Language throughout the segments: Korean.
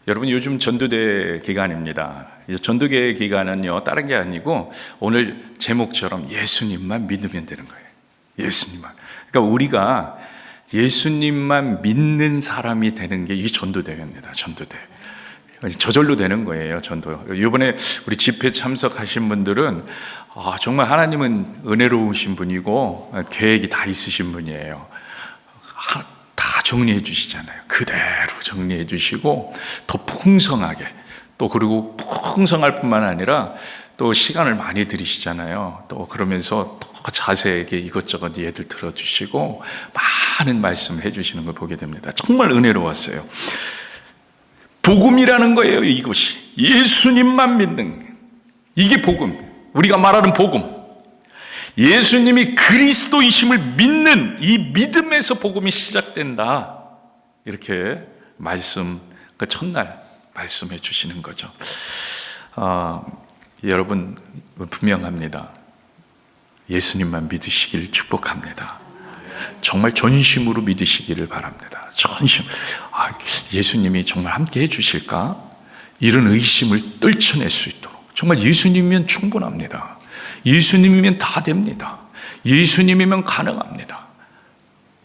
여러분, 요즘 전도대 기간입니다. 이 전도대 기간은요, 다른 게 아니고 오늘 제목처럼 예수님만 믿으면 되는 거예요. 예수님만. 그러니까 우리가 예수님만 믿는 사람이 되는 게 이 전도대회입니다. 전도대. 저절로 되는 거예요, 전도. 이번에 우리 집회 참석하신 분들은 정말 하나님은 은혜로우신 분이고 계획이 다 있으신 분이에요. 다 정리해 주시잖아요. 그대로 정리해 주시고 더 풍성하게, 또 그리고 풍성할 뿐만 아니라 또 시간을 많이 들이시잖아요. 또 그러면서 더 자세하게 이것저것 얘들 들어주시고 많은 말씀 해주시는 걸 보게 됩니다. 정말 은혜로웠어요. 복음이라는 거예요. 이것이 예수님만 믿는, 이게 복음. 우리가 말하는 복음, 예수님이 그리스도이심을 믿는 이 믿음에서 복음이 시작된다. 이렇게 말씀, 그 첫날 말씀해 주시는 거죠. 여러분 분명합니다. 예수님만 믿으시길 축복합니다. 정말 전심으로 믿으시기를 바랍니다. 전심. 예수님이 정말 함께 해주실까? 이런 의심을 떨쳐낼 수 있도록. 정말 예수님이면 충분합니다. 예수님이면 다 됩니다. 예수님이면 가능합니다.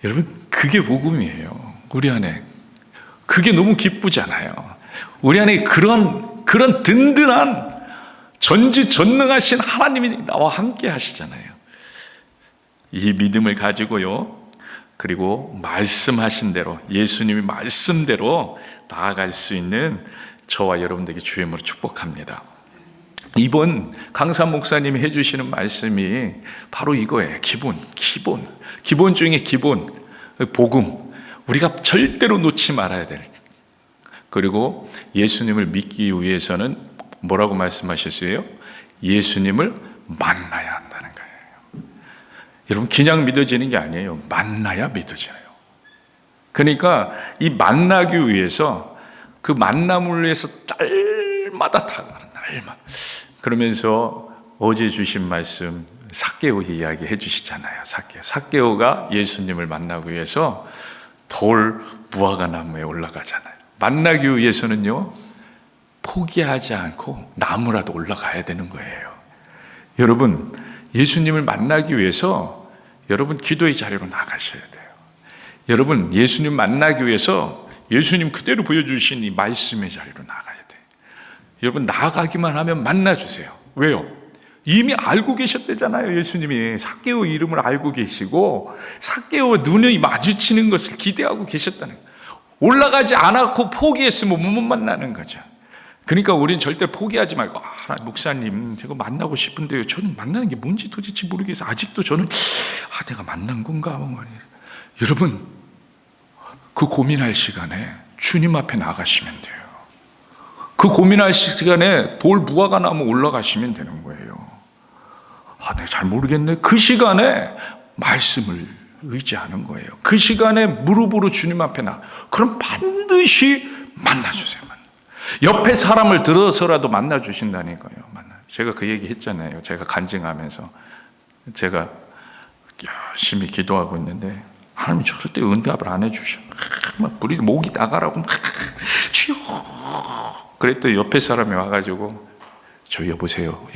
여러분, 그게 복음이에요. 우리 안에 그게 너무 기쁘잖아요. 우리 안에 그런 든든한 전지전능하신 하나님이 나와 함께 하시잖아요. 이 믿음을 가지고요, 그리고 말씀하신 대로, 예수님이 말씀대로 나아갈 수 있는 저와 여러분들에게 주임으로 축복합니다. 이번 강산 목사님이 해주시는 말씀이 바로 이거예요. 기본 중에 기본, 복음. 우리가 절대로 놓지 말아야 될. 그리고 예수님을 믿기 위해서는 뭐라고 말씀하셨어요? 예수님을 만나야 한다는 거예요. 여러분, 그냥 믿어지는 게 아니에요. 만나야 믿어져요. 그러니까 이 만나기 위해서, 그 만남을 위해서 날마다 다가가는, 날마다. 그러면서 어제 주신 말씀, 삭개오 이야기 해주시잖아요. 삭개오가 예수님을 만나기 위해서 돌 무화과 나무에 올라가잖아요. 만나기 위해서는요, 포기하지 않고 나무라도 올라가야 되는 거예요. 여러분, 예수님을 만나기 위해서 여러분 기도의 자리로 나가셔야 돼요. 여러분, 예수님 만나기 위해서 예수님 그대로 보여주신 이 말씀의 자리로 나가야 돼요. 여러분, 나가기만 하면 만나주세요. 왜요? 이미 알고 계셨대잖아요. 예수님이 삭개오 이름을 알고 계시고 삭개오와 눈이 마주치는 것을 기대하고 계셨다는 거예요. 올라가지 않았고 포기했으면 못 만나는 거죠. 그러니까 우리는 절대 포기하지 말고, 목사님 제가 만나고 싶은데요, 저는 만나는 게 뭔지 도대체 모르겠어요. 아직도 저는 내가 만난 건가? 여러분, 그 고민할 시간에 주님 앞에 나가시면 돼요. 그 고민할 시간에 돌 무화과 나무 올라가시면 되는 거예요. 내가 잘 모르겠네. 그 시간에 말씀을 의지하는 거예요. 그 시간에 무릎으로 주님 앞에 그럼 반드시 만나주세요. 옆에 사람을 들어서라도 만나주신다는 거예요. 제가 그 얘기 했잖아요. 제가 간증하면서 제가 열심히 기도하고 있는데 하나님이 절대 응답을 안 해주셔. 우리 목이 나가라고 주여. 그랬더니 옆에 사람이 와가지고, 저 여보세요.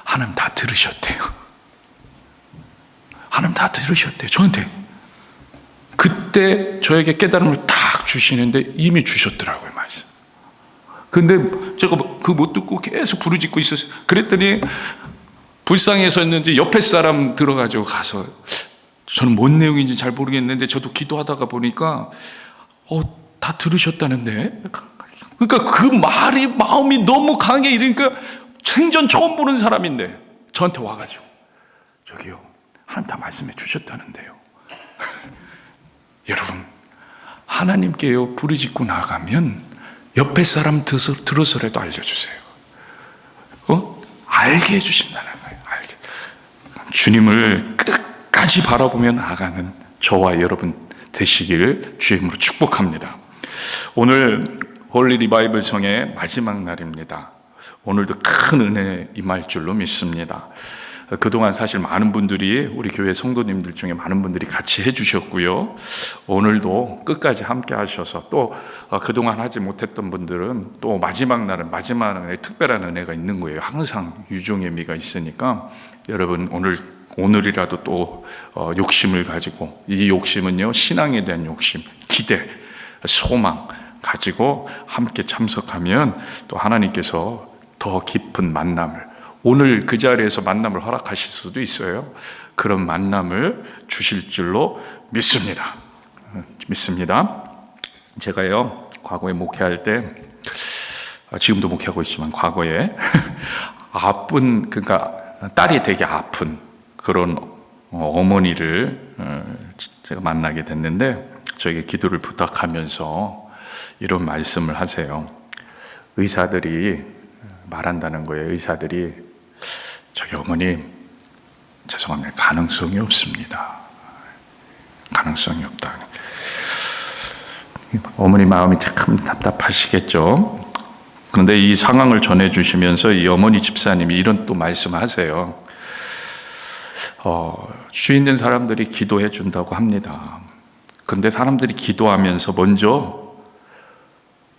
하나님 다 들으셨대요. 하나님 다 들으셨대요. 저한테. 그때 저에게 깨달음을 딱 주시는데 이미 주셨더라고요, 말씀. 근데 제가 그 못 듣고 계속 부르짖고 있었어요. 그랬더니 불쌍해서였는지 옆에 사람 들어가지고 가서, 저는 뭔 내용인지 잘 모르겠는데 저도 기도하다가 보니까 다 들으셨다는데. 그러니까 그 말이 마음이 너무 강해. 이러니까 생전 처음 보는 사람인데 저한테 와가지고, 저기요, 하나님 다 말씀해 주셨다는데요. 여러분, 하나님께요 부르짖고 나가면 옆에 사람 들어서라도 알려주세요. 알게 해주신다는 거예요. 알게. 주님을 끝까지 바라보며 나가는 저와 여러분 되시기를 주임으로 축복합니다. 오늘 홀리 리바이벌 성의 마지막 날입니다. 오늘도 큰 은혜 임할 줄로 믿습니다. 그동안 사실 많은 분들이 우리 교회 성도님들 중에 많은 분들이 같이 해주셨고요. 오늘도 끝까지 함께 하셔서 또 그동안 하지 못했던 분들은 또 마지막 날에 특별한 은혜가 있는 거예요. 항상 유종의 미가 있으니까 여러분 오늘이라도 또 욕심을 가지고, 이 욕심은요 신앙에 대한 욕심, 기대, 소망 가지고 함께 참석하면 또 하나님께서 더 깊은 만남을, 오늘 그 자리에서 만남을 허락하실 수도 있어요. 그런 만남을 주실 줄로 믿습니다. 제가요 과거에 목회할 때, 지금도 목회하고 있지만 과거에 그러니까 딸이 되게 아픈 그런 어머니를 제가 만나게 됐는데, 저에게 기도를 부탁하면서 이런 말씀을 하세요. 의사들이 말한다는 거예요. 의사들이, 저기 어머님, 죄송합니다, 가능성이 없습니다. 가능성이 없다. 어머니 마음이 참 답답하시겠죠. 그런데 이 상황을 전해주시면서 이 어머니 집사님이 이런 또 말씀하세요. 주인 된 사람들이 기도해 준다고 합니다. 그런데 사람들이 기도하면서 먼저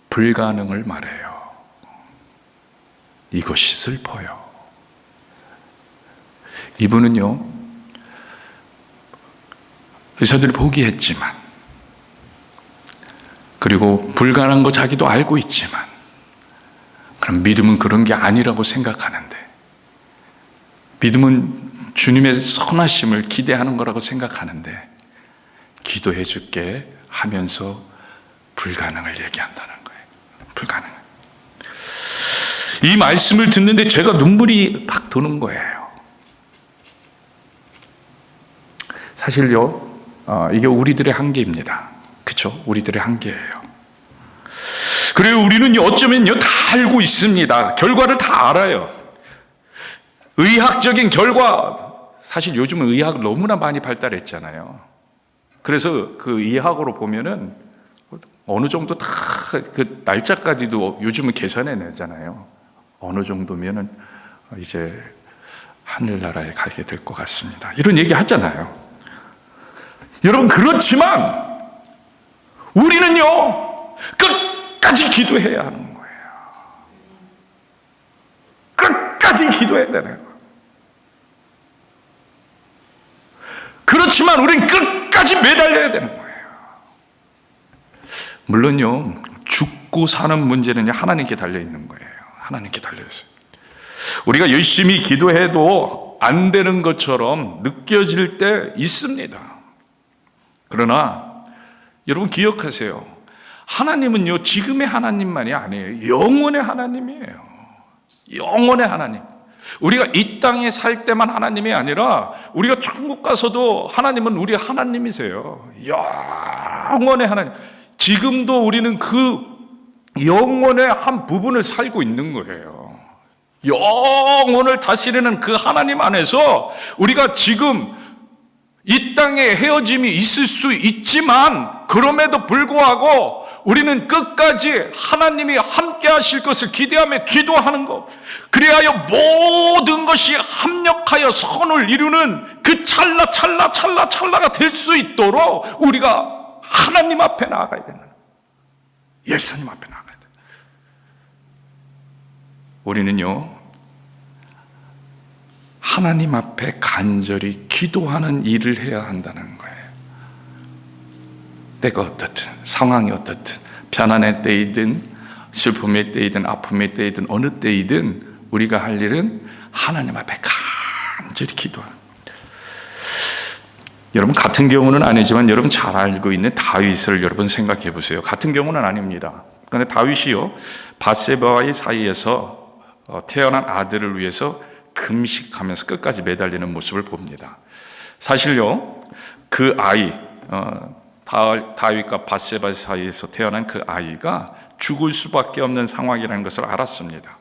불가능을 말해요. 이것이 슬퍼요. 이분은요, 의사들이 포기했지만, 그리고 불가능한 거 자기도 알고 있지만, 그럼 믿음은 그런 게 아니라고 생각하는데, 믿음은 주님의 선하심을 기대하는 거라고 생각하는데, 기도해 줄게 하면서 불가능을 얘기한다는 거예요. 불가능. 이 말씀을 듣는데 제가 눈물이 팍 도는 거예요. 사실요, 이게 우리들의 한계입니다. 그렇죠? 우리들의 한계예요. 그리고 우리는 어쩌면요 다 알고 있습니다. 결과를 다 알아요. 의학적인 결과, 사실 요즘은 의학 너무나 많이 발달했잖아요. 그래서 그 의학으로 보면은 어느 정도 다 그 날짜까지도 요즘은 계산해 내잖아요. 어느 정도면은 이제 하늘나라에 가게 될 것 같습니다. 이런 얘기 하잖아요. 여러분, 그렇지만 우리는요 끝까지 기도해야 하는 거예요. 끝까지 기도해야 되는 거예요. 그렇지만 우리는 끝까지 매달려야 되는 거예요. 물론요, 죽고 사는 문제는 하나님께 달려있는 거예요. 하나님께 달려있어요. 우리가 열심히 기도해도 안 되는 것처럼 느껴질 때 있습니다. 그러나 여러분 기억하세요. 하나님은요, 지금의 하나님만이 아니에요. 영원의 하나님이에요. 영원의 하나님. 우리가 이 땅에 살 때만 하나님이 아니라 우리가 천국 가서도 하나님은 우리 하나님이세요. 영원의 하나님. 지금도 우리는 그 영혼의 한 부분을 살고 있는 거예요. 영혼을 다스리는 그 하나님 안에서 우리가 지금 이 땅에 헤어짐이 있을 수 있지만, 그럼에도 불구하고 우리는 끝까지 하나님이 함께 하실 것을 기대하며 기도하는 것, 그리하여 모든 것이 합력하여 선을 이루는 그 찰나가 될 수 있도록 우리가 하나님 앞에 나아가야 되는, 예수님 앞에 나아가야 돼요. 우리는요, 하나님 앞에 간절히 기도하는 일을 해야 한다는 거예요. 때가 어떻든, 상황이 어떻든, 편안할 때이든 슬픔의 때이든 아픔의 때이든 어느 때이든 우리가 할 일은 하나님 앞에 간절히 기도하는. 여러분, 같은 경우는 아니지만 여러분 잘 알고 있는 다윗을 여러분 생각해 보세요. 같은 경우는 아닙니다. 그런데 다윗이요, 밧세바와의 사이에서 태어난 아들을 위해서 금식하면서 끝까지 매달리는 모습을 봅니다. 사실요, 그 아이, 다윗과 밧세바 사이에서 태어난 그 아이가 죽을 수밖에 없는 상황이라는 것을 알았습니다.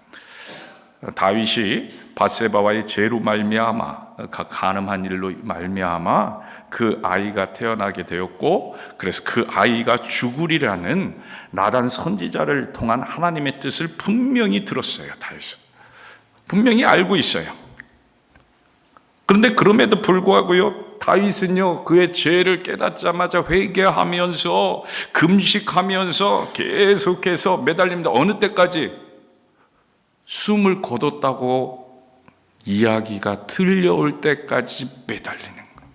다윗이 밧세바와의 죄로 말미암아, 간음한 일로 말미암아 그 아이가 태어나게 되었고, 그래서 그 아이가 죽으리라는 나단 선지자를 통한 하나님의 뜻을 분명히 들었어요. 다윗은 분명히 알고 있어요. 그런데 그럼에도 불구하고요, 다윗은요 그의 죄를 깨닫자마자 회개하면서 금식하면서 계속해서 매달립니다. 어느 때까지? 숨을 거뒀다고 이야기가 들려올 때까지 매달리는 거예요.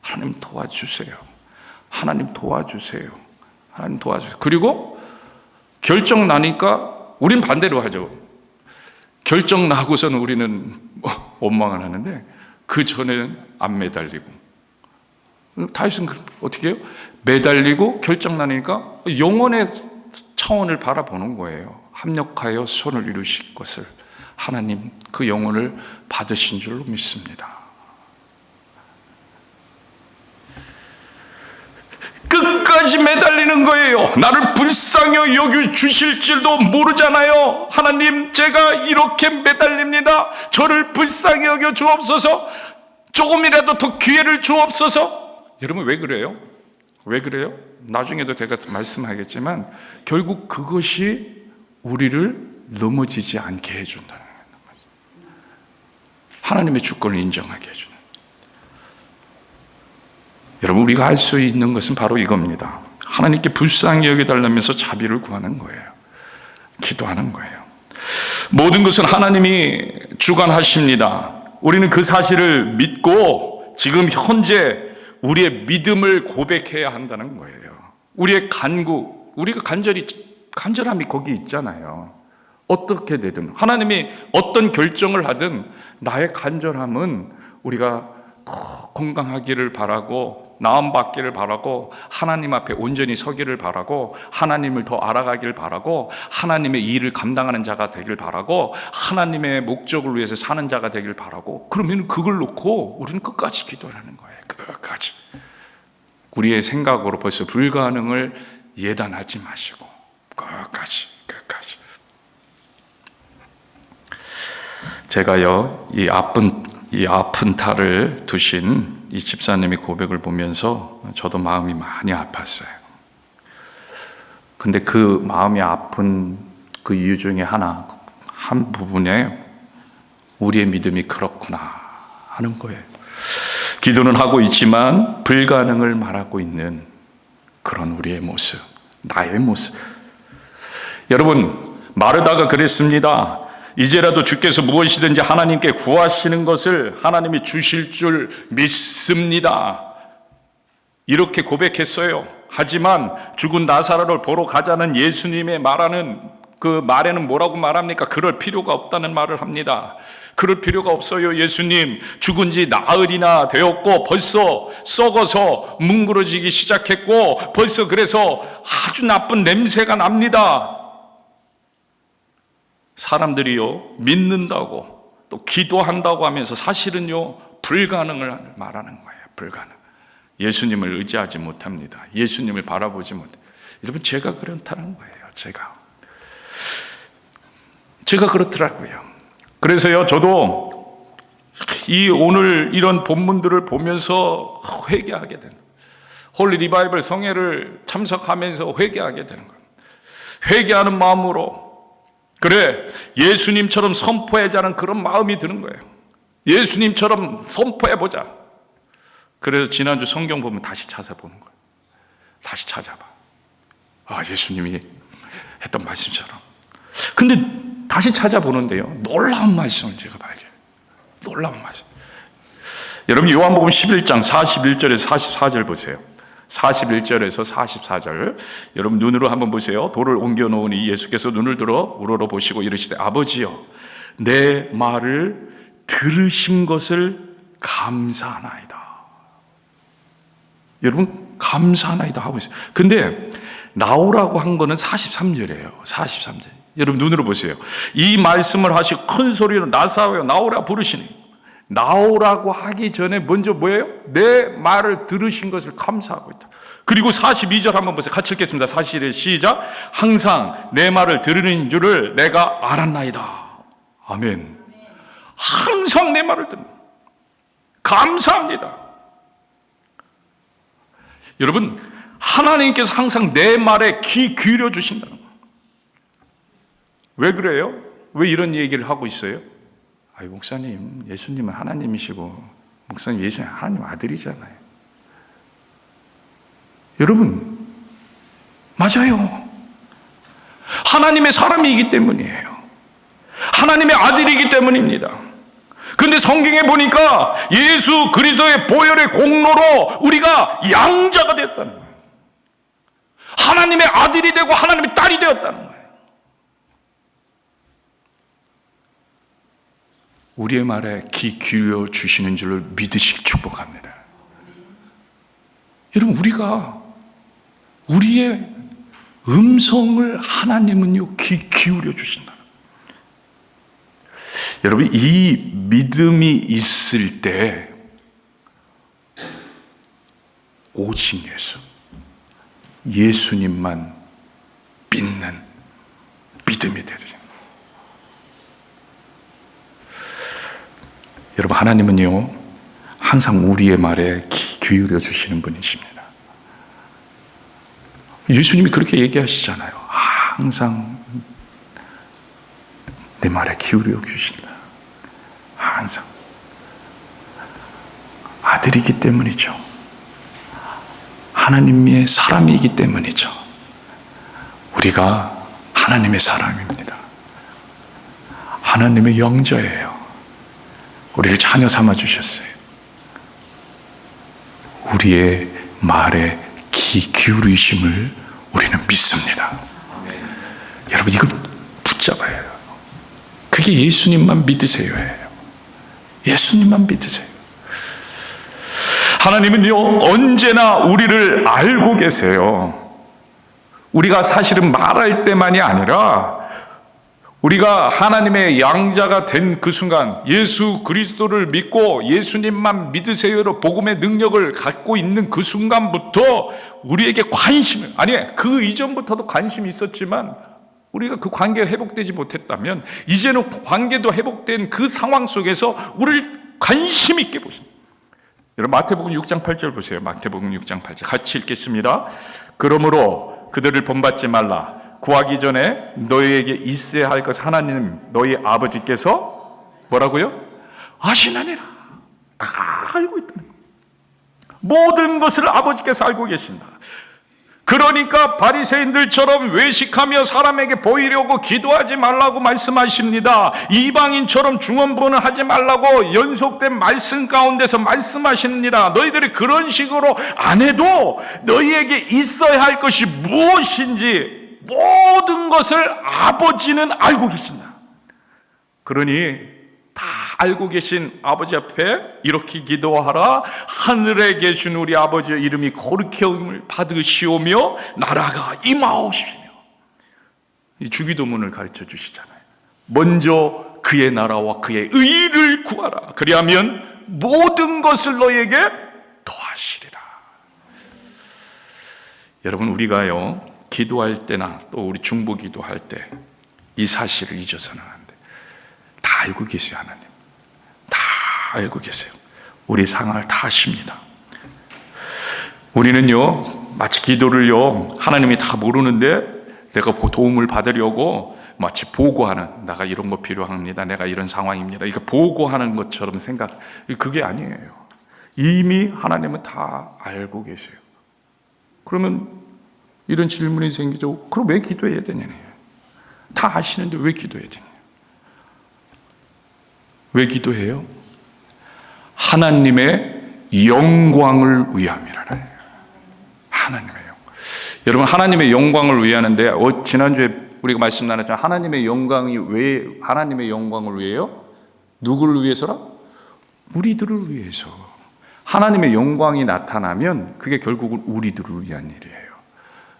하나님 도와주세요. 하나님 도와주세요. 하나님 도와주세요. 그리고 결정 나니까 우린 반대로 하죠. 결정 나고서는 우리는 원망을 하는데 그 전에는 안 매달리고. 다윗은 어떻게 해요? 매달리고 결정 나니까 영혼의 차원을 바라보는 거예요. 합력하여 손을 이루실 것을 하나님 그 영혼을 받으신 줄로 믿습니다. 끝까지 매달리는 거예요. 나를 불쌍히 여겨 주실 줄도 모르잖아요. 하나님, 제가 이렇게 매달립니다. 저를 불쌍히 여겨 주옵소서. 조금이라도 더 기회를 주옵소서. 여러분, 왜 그래요? 왜 그래요? 나중에도 제가 말씀하겠지만 결국 그것이 우리를 넘어지지 않게 해준다는 거예요. 하나님의 주권을 인정하게 해주는. 여러분, 우리가 할 수 있는 것은 바로 이겁니다. 하나님께 불쌍히 여겨달라면서 자비를 구하는 거예요. 기도하는 거예요. 모든 것은 하나님이 주관하십니다. 우리는 그 사실을 믿고 지금 현재 우리의 믿음을 고백해야 한다는 거예요. 우리의 간구, 우리가 간절함이 거기 있잖아요. 어떻게 되든 하나님이 어떤 결정을 하든 나의 간절함은 우리가 더 건강하기를 바라고 나음 받기를 바라고 하나님 앞에 온전히 서기를 바라고 하나님을 더 알아가기를 바라고 하나님의 일을 감당하는 자가 되길 바라고 하나님의 목적을 위해서 사는 자가 되길 바라고. 그러면 그걸 놓고 우리는 끝까지 기도를 하는 거예요. 끝까지. 우리의 생각으로 벌써 불가능을 예단하지 마시고 끝까지. 제가요 이 아픈 탈을 두신 이 집사님의 고백을 보면서 저도 마음이 많이 아팠어요. 근데 그 마음이 아픈 그 이유 중에 한 부분에 우리의 믿음이 그렇구나 하는 거예요. 기도는 하고 있지만 불가능을 말하고 있는 그런 우리의 모습, 나의 모습. 여러분, 마르다가 그랬습니다. 이제라도 주께서 무엇이든지 하나님께 구하시는 것을 하나님이 주실 줄 믿습니다. 이렇게 고백했어요. 하지만 죽은 나사로를 보러 가자는 예수님의 말하는 그 말에는 뭐라고 말합니까? 그럴 필요가 없다는 말을 합니다. 그럴 필요가 없어요. 예수님, 죽은 지 나흘이나 되었고 벌써 썩어서 뭉그러지기 시작했고 벌써 그래서 아주 나쁜 냄새가 납니다. 사람들이요 믿는다고 또 기도한다고 하면서 사실은요 불가능을 말하는 거예요. 불가능. 예수님을 의지하지 못합니다. 예수님을 바라보지 못해요. 여러분, 제가 그렇다는 거예요. 제가 그렇더라고요. 그래서요 저도 오늘 이런 본문들을 보면서 회개하게 되는, 홀리 리바이벌 성회를 참석하면서 회개하게 되는 거예요. 회개하는 마음으로, 그래 예수님처럼 선포하자는 그런 마음이 드는 거예요. 예수님처럼 선포해보자. 그래서 지난주 성경 보면 다시 찾아보는 거예요. 다시 찾아봐. 예수님이 했던 말씀처럼. 근데 다시 찾아보는데요 놀라운 말씀을 제가 발견해요. 놀라운 말씀. 여러분, 요한복음 11장 41절에서 44절 보세요. 41절에서 44절 여러분 눈으로 한번 보세요. 돌을 옮겨 놓으니 예수께서 눈을 들어 우러러 보시고 이르시되 아버지여, 내 말을 들으신 것을 감사하나이다. 여러분, 감사하나이다 하고 있어요. 근데 나오라고 한 거는 43절이에요. 43절. 여러분 눈으로 보세요. 이 말씀을 하시고 큰 소리로 나사로여 나오라 부르시니, 나오라고 하기 전에 먼저 뭐예요? 내 말을 들으신 것을 감사하고 있다. 그리고 42절 한번 보세요. 같이 읽겠습니다. 41절 시작. 항상 내 말을 들으는 줄을 내가 알았나이다. 아멘. 항상 내 말을 듣는, 감사합니다. 여러분, 하나님께서 항상 내 말에 귀 기울여 주신다는 거예요. 왜 그래요? 왜 이런 얘기를 하고 있어요? 목사님, 예수님은 하나님이시고 목사님, 예수님 하나님 아들이잖아요. 여러분, 맞아요. 하나님의 사람이기 때문이에요. 하나님의 아들이기 때문입니다. 그런데 성경에 보니까 예수 그리스도의 보혈의 공로로 우리가 양자가 되었다는 거예요. 하나님의 아들이 되고 하나님의 딸이 되었다는 거예요. 우리의 말에 귀 기울여 주시는 줄을 믿으시기 축복합니다. 여러분, 우리가 우리의 음성을 하나님은요 귀 기울여 주신다. 여러분, 이 믿음이 있을 때 오직 예수님만 믿는 믿음이 되죠. 여러분, 하나님은요 항상 우리의 말에 귀 기울여 주시는 분이십니다. 예수님이 그렇게 얘기하시잖아요. 항상 내 말에 기울여 주신다. 항상. 아들이기 때문이죠. 하나님의 사람이기 때문이죠. 우리가 하나님의 사람입니다. 하나님의 영자예요. 우리를 자녀 삼아 주셨어요. 우리의 말에 귀 기울이심을 우리는 믿습니다. 여러분, 이걸 붙잡아야 해요. 그게 예수님만 믿으세요. 예수님만 믿으세요. 하나님은요 언제나 우리를 알고 계세요. 우리가 사실은 말할 때만이 아니라 우리가 하나님의 양자가 된 그 순간, 예수 그리스도를 믿고 예수님만 믿으세요로 복음의 능력을 갖고 있는 그 순간부터 우리에게 관심을, 아니 그 이전부터도 관심이 있었지만 우리가 그 관계가 회복되지 못했다면 이제는 관계도 회복된 그 상황 속에서 우리를 관심 있게 보십니다. 여러분, 마태복음 6장 8절 보세요. 마태복음 6장 8절 같이 읽겠습니다. 그러므로 그들을 본받지 말라. 구하기 전에 너희에게 있어야 할 것 하나님 너희 아버지께서 뭐라고요? 아시나니라. 다 알고 있다는 거예요. 모든 것을 아버지께서 알고 계신다. 그러니까 바리새인들처럼 외식하며 사람에게 보이려고 기도하지 말라고 말씀하십니다. 이방인처럼 중언부언을 하지 말라고 연속된 말씀 가운데서 말씀하십니다. 너희들이 그런 식으로 안 해도 너희에게 있어야 할 것이 무엇인지 모든 것을 아버지는 알고 계신다. 그러니 다 알고 계신 아버지 앞에 이렇게 기도하라. 하늘에 계신 우리 아버지의 이름이 거룩히 여김을 받으시오며 나라가 임하옵시며. 이 주기도문을 가르쳐 주시잖아요. 먼저 그의 나라와 그의 의를 구하라. 그리하면 모든 것을 너에게 더하시리라. 여러분, 우리가요 기도할 때나 또 우리 중보 기도할 때 이 사실을 잊어서는 안 돼. 다 알고 계세요. 하나님 다 알고 계세요. 우리 상황을 다 아십니다. 우리는요 마치 기도를요 하나님이 다 모르는데 내가 도움을 받으려고 마치 보고하는, 내가 이런 거 필요합니다, 내가 이런 상황입니다, 이거 보고하는 것처럼 생각, 그게 아니에요. 이미 하나님은 다 알고 계세요. 그러면 이런 질문이 생기죠. 그럼 왜 기도해야 되냐요? 다 아시는데 왜 기도해야 되냐? 왜 기도해요? 하나님의 영광을 위함이라는. 하나님의 영광. 여러분, 하나님의 영광을 위하는데 지난주에 우리가 말씀 나눴잖아요. 하나님의 영광이 왜 하나님의 영광을 위해요? 누구를 위해서라? 우리들을 위해서. 하나님의 영광이 나타나면 그게 결국은 우리들을 위한 일이에요.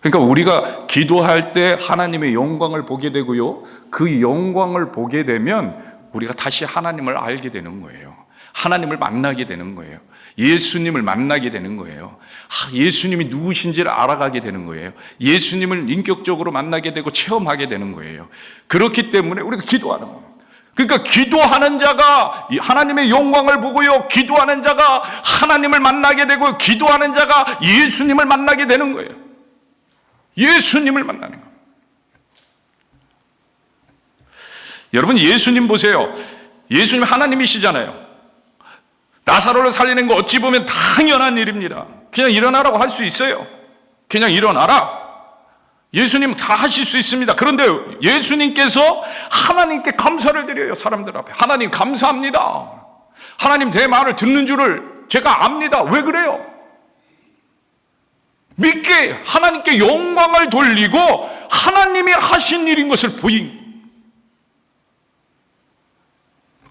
그러니까 우리가 기도할 때 하나님의 영광을 보게 되고요, 그 영광을 보게 되면 우리가 다시 하나님을 알게 되는 거예요. 하나님을 만나게 되는 거예요. 예수님을 만나게 되는 거예요. 예수님이 누구신지를 알아가게 되는 거예요. 예수님을 인격적으로 만나게 되고 체험하게 되는 거예요. 그렇기 때문에 우리가 기도하는 거예요. 그러니까 기도하는 자가 하나님의 영광을 보고요, 기도하는 자가 하나님을 만나게 되고, 기도하는 자가 예수님을 만나게 되는 거예요. 예수님을 만나는 거예요. 여러분, 예수님 보세요. 예수님 하나님이시잖아요. 나사로를 살리는 거 어찌 보면 당연한 일입니다. 그냥 일어나라고 할 수 있어요. 그냥 일어나라. 예수님 다 하실 수 있습니다. 그런데 예수님께서 하나님께 감사를 드려요. 사람들 앞에. 하나님 감사합니다. 하나님 내 말을 듣는 줄을 제가 압니다. 왜 그래요? 믿게 하나님께 영광을 돌리고 하나님이 하신 일인 것을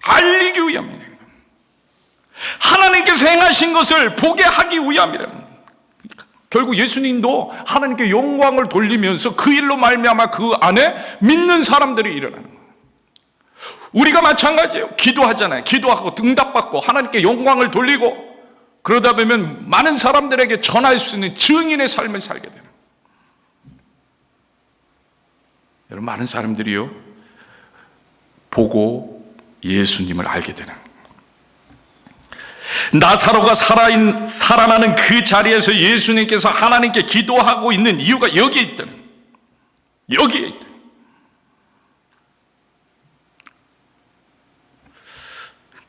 알리기 위함이에요. 하나님께서 행하신 것을 보게 하기 위함이랍니다. 결국 예수님도 하나님께 영광을 돌리면서 그 일로 말미암아 그 안에 믿는 사람들이 일어나는 거예요. 우리가 마찬가지예요. 기도하잖아요. 기도하고 응답받고 하나님께 영광을 돌리고 그러다 보면 많은 사람들에게 전할 수 있는 증인의 삶을 살게 됩니다. 여러분, 많은 사람들이요 보고 예수님을 알게 되는 거예요. 나사로가 살아나는 그 자리에서 예수님께서 하나님께 기도하고 있는 이유가 여기에 있다는 거예요. 여기에 있다.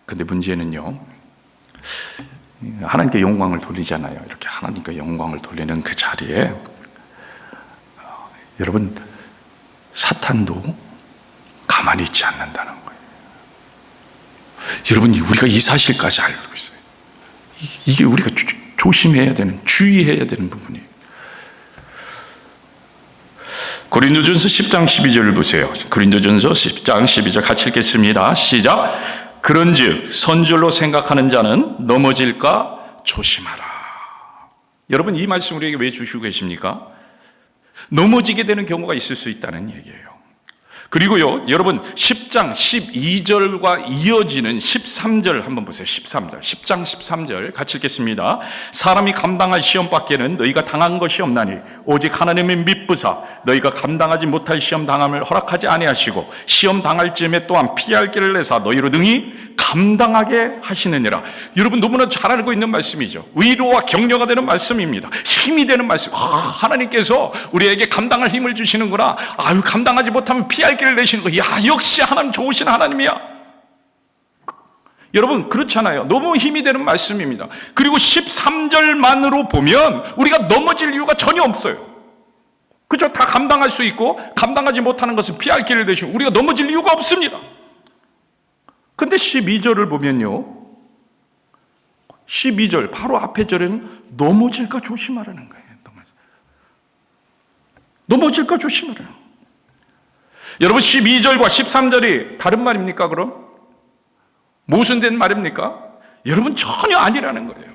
근데 문제는요, 하나님께 영광을 돌리잖아요. 이렇게 하나님께 영광을 돌리는 그 자리에 여러분, 사탄도 가만히 있지 않는다는 거예요. 여러분, 우리가 이 사실까지 알고 있어요. 이게 우리가 조심해야 되는, 주의해야 되는 부분이에요. 고린도전서 10장 12절을 보세요. 고린도전서 10장 12절 같이 읽겠습니다. 시작. 그런즉 선줄로 생각하는 자는 넘어질까 조심하라. 여러분, 이 말씀 우리에게 왜 주시고 계십니까? 넘어지게 되는 경우가 있을 수 있다는 얘기예요. 그리고요, 여러분 10장 12절과 이어지는 13절 한번 보세요. 13절, 10장 13절 같이 읽겠습니다. 사람이 감당할 시험 밖에는 너희가 당한 것이 없나니 오직 하나님의 믿부사 너희가 감당하지 못할 시험 당함을 허락하지 아니하시고 시험 당할 즈음에 또한 피할 길을 내사 너희로 능히 감당하게 하시느니라. 여러분, 너무나 잘 알고 있는 말씀이죠. 위로와 격려가 되는 말씀입니다. 힘이 되는 말씀. 하나님께서 우리에게 감당할 힘을 주시는구나. 아유, 감당하지 못하면 피할 길을 내시는 거. 야, 역시 하나님 좋으신 하나님이야. 여러분, 그렇잖아요. 너무 힘이 되는 말씀입니다. 그리고 13절만으로 보면 우리가 넘어질 이유가 전혀 없어요. 그죠? 다 감당할 수 있고 감당하지 못하는 것은 피할 길을 내시고 우리가 넘어질 이유가 없습니다. 근데 12절을 보면요, 12절 바로 앞에 절에는 넘어질까 조심하라는 거예요. 넘어질까 조심하라는 거예요. 여러분, 12절과 13절이 다른 말입니까? 그럼 모순된 말입니까? 여러분, 전혀 아니라는 거예요.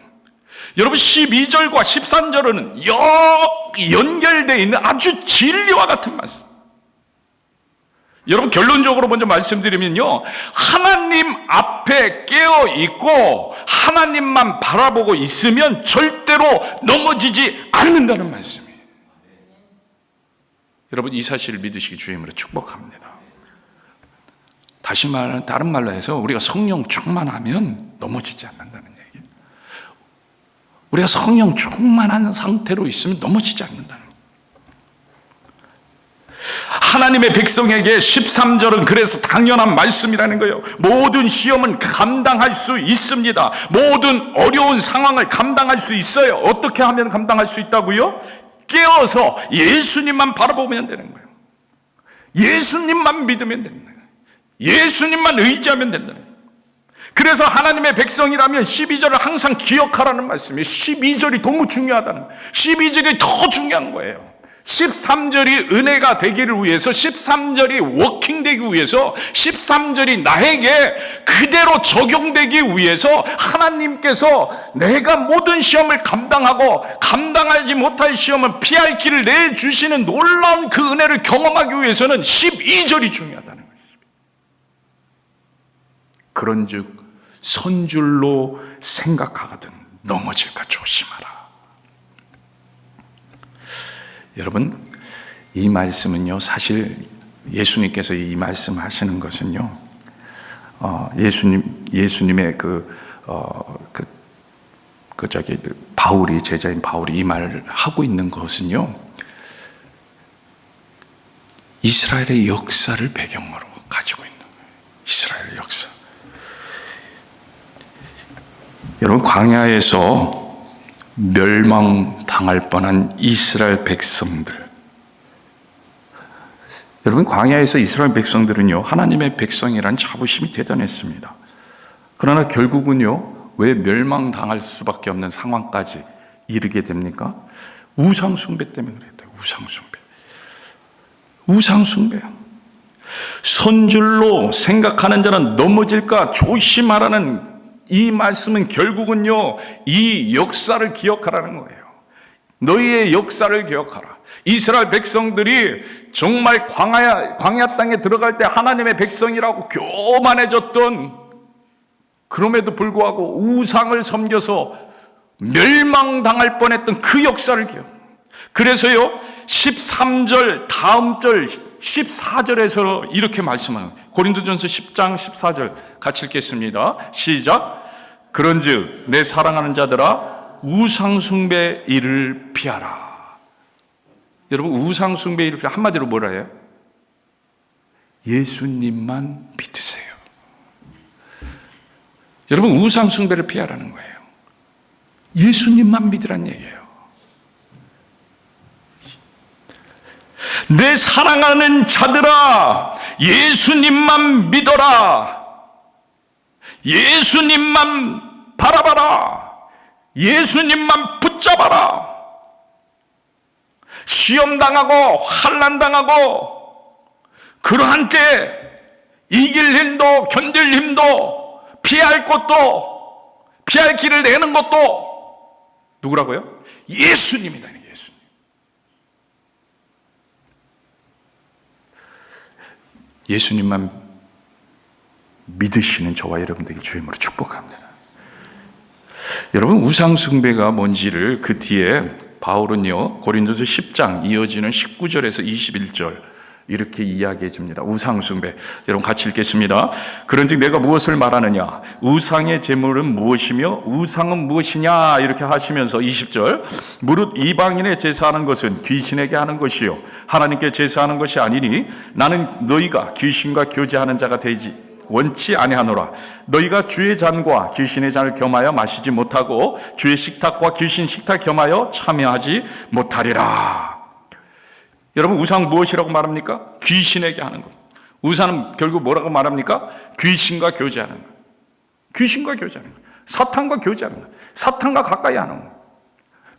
여러분, 12절과 13절은 연결되어 있는 아주 진리와 같은 말씀. 여러분, 결론적으로 먼저 말씀드리면요, 하나님 앞에 깨어 있고 하나님만 바라보고 있으면 절대로 넘어지지 않는다는 말씀이에요. 여러분, 이 사실을 믿으시기 주임으로 축복합니다. 다른 말로 해서 우리가 성령 충만하면 넘어지지 않는다는 얘기예요. 우리가 성령 충만한 상태로 있으면 넘어지지 않는다는 거예요. 하나님의 백성에게 13절은 그래서 당연한 말씀이라는 거예요. 모든 시험은 감당할 수 있습니다. 모든 어려운 상황을 감당할 수 있어요. 어떻게 하면 감당할 수 있다고요? 깨어서 예수님만 바라보면 되는 거예요. 예수님만 믿으면 되는 거예요. 예수님만 의지하면 된다는 거예요. 그래서 하나님의 백성이라면 12절을 항상 기억하라는 말씀이에요. 12절이 너무 중요하다는 거예요. 12절이 더 중요한 거예요. 13절이 은혜가 되기를 위해서, 13절이 워킹되기 위해서, 13절이 나에게 그대로 적용되기 위해서 하나님께서 내가 모든 시험을 감당하고 감당하지 못할 시험은 피할 길을 내주시는 놀라운 그 은혜를 경험하기 위해서는 12절이 중요하다는 것입니다. 그런즉 선줄로 생각하거든 넘어질까 조심하라. 여러분, 이 말씀은요, 사실 예수님께서 이 말씀 하시는 것은요, 예수님의 바울이, 제자인 바울이 이 말을 하고 있는 것은요, 이스라엘의 역사를 배경으로 가지고 있는 거예요. 이스라엘의 역사. 여러분, 광야에서 멸망당할 뻔한 이스라엘 백성들. 여러분, 광야에서 이스라엘 백성들은요, 하나님의 백성이라는 자부심이 대단했습니다. 그러나 결국은요, 왜 멸망당할 수밖에 없는 상황까지 이르게 됩니까? 우상숭배 때문에 그랬대요. 우상숭배. 선줄로 생각하는 자는 넘어질까 조심하라는 이 말씀은 결국은요, 이 역사를 기억하라는 거예요. 너희의 역사를 기억하라. 이스라엘 백성들이 정말 광야 땅에 들어갈 때 하나님의 백성이라고 교만해졌던, 그럼에도 불구하고 우상을 섬겨서 멸망당할 뻔했던 그 역사를 기억. 그래서요, 13절 다음 절 14절에서 이렇게 말씀합니다. 고린도전서 10장 14절 같이 읽겠습니다. 시작. 그런즉 내 사랑하는 자들아, 우상숭배 일을 피하라. 여러분, 우상숭배 일을 피하라. 한마디로 뭐라 해요? 예수님만 믿으세요. 여러분, 우상숭배를 피하라는 거예요. 예수님만 믿으란 얘기예요. 내 사랑하는 자들아, 예수님만 믿어라. 예수님만 바라봐라. 예수님만 붙잡아라. 시험당하고 환난당하고 그러한 때 이길 힘도 견딜 힘도 피할 것도 피할 길을 내는 것도 누구라고요? 예수님이다. 예수님. 예수님만 믿으시는 저와 여러분들에게 주임으로 축복합니다. 여러분, 우상숭배가 뭔지를 그 뒤에 바울은요, 고린도서 10장 이어지는 19절에서 21절 이렇게 이야기해 줍니다. 우상숭배. 여러분 같이 읽겠습니다. 그런즉 내가 무엇을 말하느냐? 우상의 제물은 무엇이며 우상은 무엇이냐? 이렇게 하시면서 20절. 무릇 이방인의 제사하는 것은 귀신에게 하는 것이요 하나님께 제사하는 것이 아니니 나는 너희가 귀신과 교제하는 자가 되지 원치 아니하노라. 너희가 주의 잔과 귀신의 잔을 겸하여 마시지 못하고 주의 식탁과 귀신 식탁 겸하여 참여하지 못하리라. 여러분, 우상 무엇이라고 말합니까? 귀신에게 하는 것. 우상은 결국 뭐라고 말합니까? 귀신과 교제하는 것. 귀신과 교제하는 것. 사탄과 교제하는 것. 사탄과 가까이 하는 것.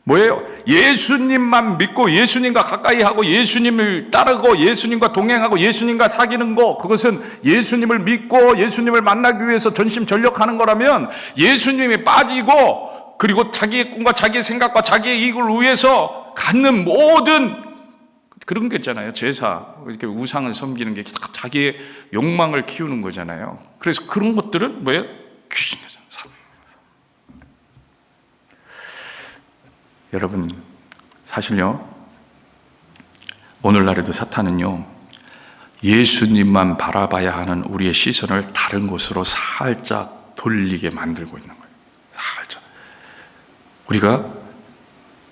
뭐예요? 예수님만 믿고 예수님과 가까이 하고 예수님을 따르고 예수님과 동행하고 예수님과 사귀는 거, 그것은 예수님을 믿고 예수님을 만나기 위해서 전심전력하는 거라면 예수님이 빠지고 그리고 자기의 꿈과 자기의 생각과 자기의 이익을 위해서 갖는 모든 그런 게 있잖아요. 제사, 이렇게 우상을 섬기는 게 자기의 욕망을 키우는 거잖아요. 그래서 그런 것들은 뭐예요? 귀신이죠. 여러분, 사실요, 오늘날에도 사탄은요, 예수님만 바라봐야 하는 우리의 시선을 다른 곳으로 살짝 돌리게 만들고 있는 거예요. 살짝. 우리가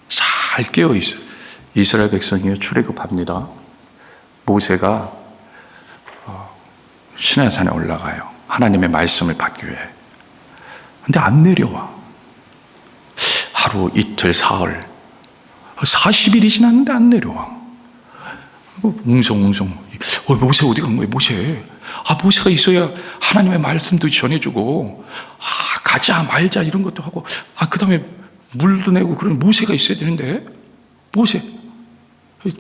잘 깨어 있어요. 이스라엘 백성이 출애굽합니다. 모세가 시내산에 올라가요. 하나님의 말씀을 받기 위해. 근데 안 내려와. 하루, 이틀, 사흘, 40일이 지났는데 안 내려와. 웅성웅성. 모세 어디 간 거예요? 모세. 모세가 있어야 하나님의 말씀도 전해주고, 가자 말자 이런 것도 하고, 그 다음에 물도 내고 그런 모세가 있어야 되는데, 모세.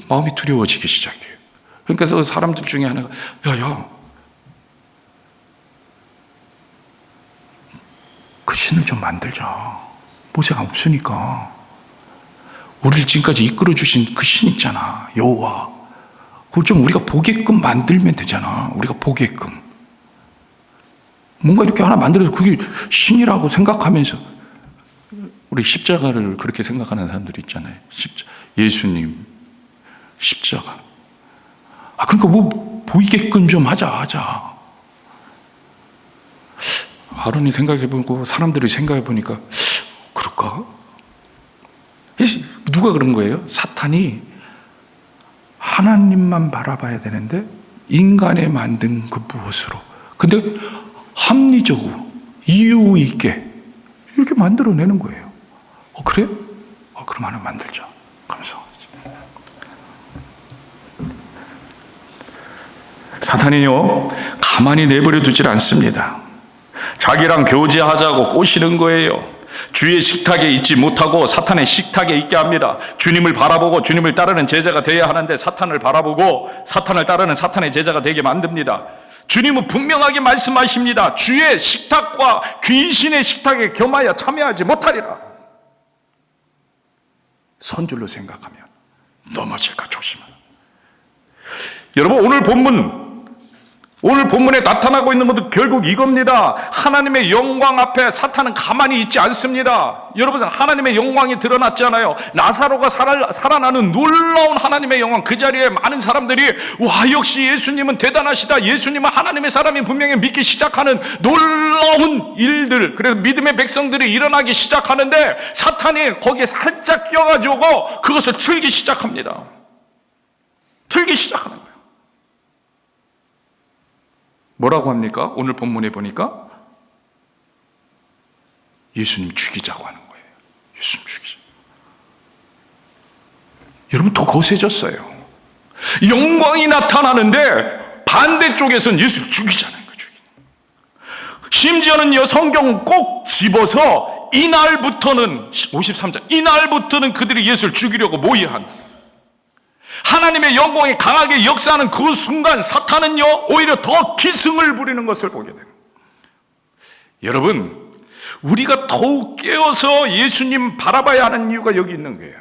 마음이 두려워지기 시작해요. 그러니까 사람들 중에 하나가, 그 신을 좀 만들자. 모세가 없으니까. 우리를 지금까지 이끌어 주신 그 신 있잖아, 여호와. 그걸 좀 우리가 보게끔 만들면 되잖아. 우리가 보게끔. 뭔가 이렇게 하나 만들어서 그게 신이라고 생각하면서, 우리 십자가를 그렇게 생각하는 사람들이 있잖아요. 예수님 십자가. 그러니까 뭐 보이게끔 좀 하자. 아론이 생각해보고 사람들이 생각해보니까, 그럴까? 누가 그런 거예요? 사탄이 하나님만 바라봐야 되는데 인간에 만든 그 무엇으로. 근데 합리적으로 이유 있게 이렇게 만들어내는 거예요. 그래? 그럼 하나 만들자. 하면서 사탄이요, 가만히 내버려 두질 않습니다. 자기랑 교제하자고 꼬시는 거예요. 주의 식탁에 있지 못하고 사탄의 식탁에 있게 합니다. 주님을 바라보고 주님을 따르는 제자가 되어야 하는데 사탄을 바라보고 사탄을 따르는 사탄의 제자가 되게 만듭니다. 주님은 분명하게 말씀하십니다. 주의 식탁과 귀신의 식탁에 겸하여 참여하지 못하리라. 선줄로 생각하면 넘어질까 조심하라. 여러분, 오늘 본문에 나타나고 있는 것도 결국 이겁니다. 하나님의 영광 앞에 사탄은 가만히 있지 않습니다. 여러분, 하나님의 영광이 드러났잖아요. 나사로가 살아나는 놀라운 하나님의 영광. 그 자리에 많은 사람들이 와, 역시 예수님은 대단하시다. 예수님은 하나님의 사람이 분명히 믿기 시작하는 놀라운 일들, 그래서 믿음의 백성들이 일어나기 시작하는데 사탄이 거기에 살짝 끼어가지고 그것을 틀기 시작합니다. 틀기 시작하는 거예요. 뭐라고 합니까? 오늘 본문에 보니까 예수님 죽이자고 하는 거예요. 예수님 죽이자. 여러분, 더 거세졌어요. 영광이 나타나는데 반대쪽에서는 예수를 죽이자는 거예요. 심지어는요, 성경은 꼭 집어서 이날부터는 53장, 이날부터는 그들이 예수를 죽이려고 모의한, 하나님의 영광이 강하게 역사하는 그 순간 사탄은요, 오히려 더 기승을 부리는 것을 보게 됩니다. 여러분, 우리가 더욱 깨어서 예수님 바라봐야 하는 이유가 여기 있는 거예요.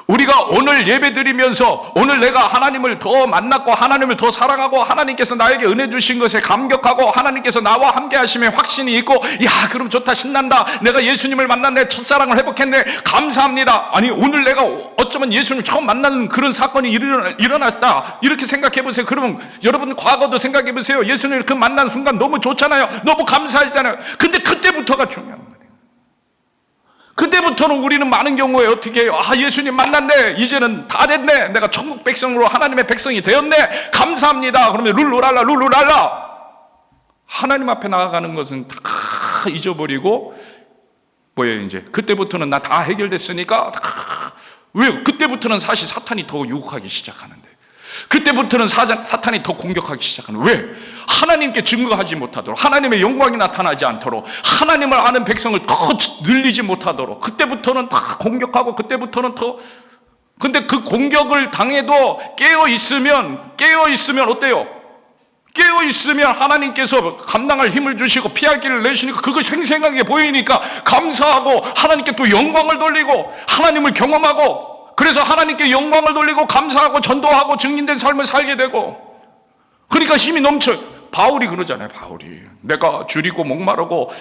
우리가 오늘 예배 드리면서 오늘 내가 하나님을 더 만났고 하나님을 더 사랑하고 하나님께서 나에게 은혜 주신 것에 감격하고 하나님께서 나와 함께 하심에 확신이 있고, 야, 그럼 좋다, 신난다, 내가 예수님을 만났네, 첫사랑을 회복했네, 감사합니다. 아니, 오늘 내가 어쩌면 예수님 처음 만나는 그런 사건이 일어났다, 이렇게 생각해 보세요. 그러면 여러분 과거도 생각해 보세요. 예수님을 그 만난 순간 너무 좋잖아요. 너무 감사하잖아요. 근데 그때부터가 중요한 거예요. 그때부터는 우리는 많은 경우에 어떻게 해요? 아, 예수님 만났네, 이제는 다 됐네, 내가 천국 백성으로 하나님의 백성이 되었네, 감사합니다. 그러면 룰루랄라 하나님 앞에 나아가는 것은 다 잊어버리고 뭐예요? 이제 그때부터는 나 다 해결됐으니까 왜요? 그때부터는 사실 사탄이 더 유혹하기 시작하는데, 그때부터는 사탄이 더 공격하기 시작하는. 왜? 하나님께 증거하지 못하도록, 하나님의 영광이 나타나지 않도록, 하나님을 아는 백성을 더 늘리지 못하도록, 그때부터는 다 공격하고, 그때부터는 더. 근데 그 공격을 당해도 깨어있으면 어때요? 깨어있으면 하나님께서 감당할 힘을 주시고 피할 길을 내시니까 그걸 생생하게 보이니까 감사하고 하나님께 또 영광을 돌리고 하나님을 경험하고, 그래서 하나님께 영광을 돌리고 감사하고 전도하고 증인된 삶을 살게 되고, 그러니까 힘이 넘쳐. 바울이 그러잖아요. 바울이 내가 줄이고 목마르고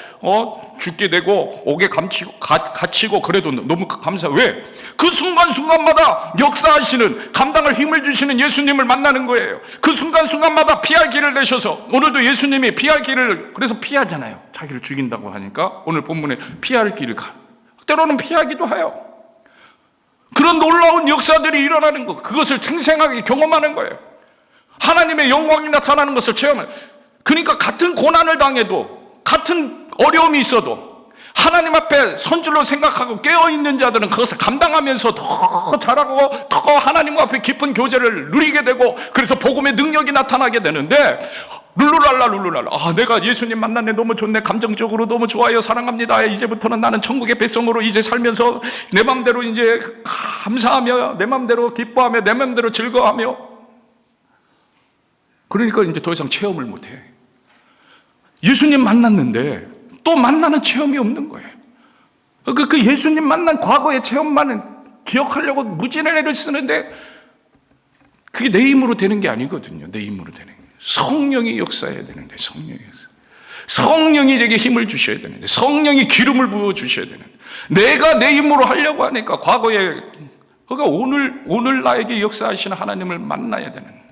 죽게 되고 옥에 갇히고 그래도 너무 감사. 왜? 그 순간순간마다 역사하시는, 감당할 힘을 주시는 예수님을 만나는 거예요. 그 순간순간마다 피할 길을 내셔서, 오늘도 예수님이 피할 길을, 그래서 피하잖아요. 자기를 죽인다고 하니까 오늘 본문에 피할 길을 때로는 피하기도 해요. 그런 놀라운 역사들이 일어나는 것, 그것을 생생하게 경험하는 거예요. 하나님의 영광이 나타나는 것을 체험해요. 그러니까 같은 고난을 당해도, 같은 어려움이 있어도 하나님 앞에 선줄로 생각하고 깨어있는 자들은 그것을 감당하면서 더 잘하고 더 하나님 앞에 깊은 교제를 누리게 되고, 그래서 복음의 능력이 나타나게 되는데, 룰루랄라 아, 내가 예수님 만났네, 너무 좋네, 감정적으로 너무 좋아요, 사랑합니다, 이제부터는 나는 천국의 백성으로 이제 살면서 내 맘대로 이제 감사하며 내 맘대로 기뻐하며 내 맘대로 즐거워하며, 그러니까 이제 더 이상 체험을 못해. 예수님 만났는데 또 만나는 체험이 없는 거예요. 그 예수님 만난 과거의 체험만은 기억하려고 무진한 애를 쓰는데 그게 내 힘으로 되는 게 아니거든요. 내 힘으로 되는 게 성령이 역사해야 되는데, 성령이 제게 힘을 주셔야 되는데, 성령이 기름을 부어 주셔야 되는데, 내가 내 힘으로 하려고 하니까 과거에, 그러니까 오늘 나에게 역사하시는 하나님을 만나야 되는.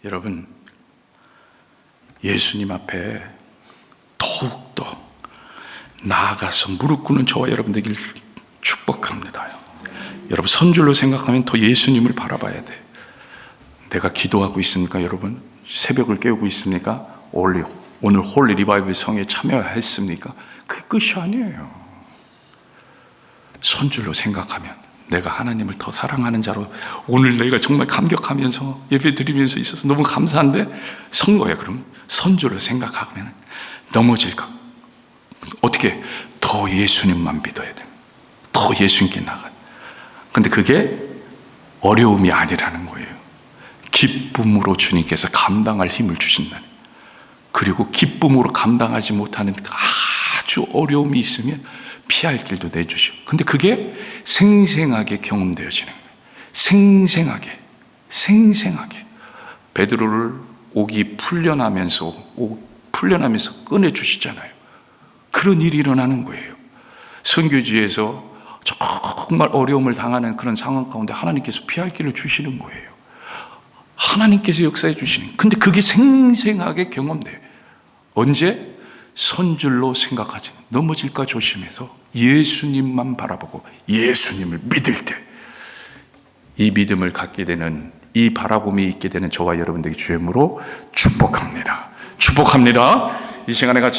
여러분, 예수님 앞에 더욱더 나아가서 무릎 꿇는 저와 여러분들에게 축복합니다. 여러분, 선줄로 생각하면 더 예수님을 바라봐야 돼. 내가 기도하고 있습니까? 여러분, 새벽을 깨우고 있습니까? 올리고 오늘 홀리 리바이벌 성에 참여했습니까? 그게 끝이 아니에요. 선줄로 생각하면 내가 하나님을 더 사랑하는 자로, 오늘 내가 정말 감격하면서 예배 드리면서 있어서 너무 감사한데 선거예요. 그럼 선줄로 생각하면 넘어질까? 어떻게? 더 예수님만 믿어야 돼요. 더 예수님께 나가요. 근데 그게 어려움이 아니라는 거예요. 기쁨으로 주님께서 감당할 힘을 주신다는, 그리고 기쁨으로 감당하지 못하는 아주 어려움이 있으면 피할 길도 내주시고, 근데 그게 생생하게 경험되어지는 거예요. 생생하게 베드로를 옥이 풀려나면서 꺼내주시잖아요. 그런 일이 일어나는 거예요. 선교지에서 정말 어려움을 당하는 그런 상황 가운데 하나님께서 피할 길을 주시는 거예요. 하나님께서 역사해 주시는, 근데 그게 생생하게 경험돼요. 언제? 선줄로 생각하지, 넘어질까 조심해서 예수님만 바라보고 예수님을 믿을 때, 이 믿음을 갖게 되는, 이 바라봄이 있게 되는 저와 여러분들에게 주임으로 축복합니다. 이 시간에 같이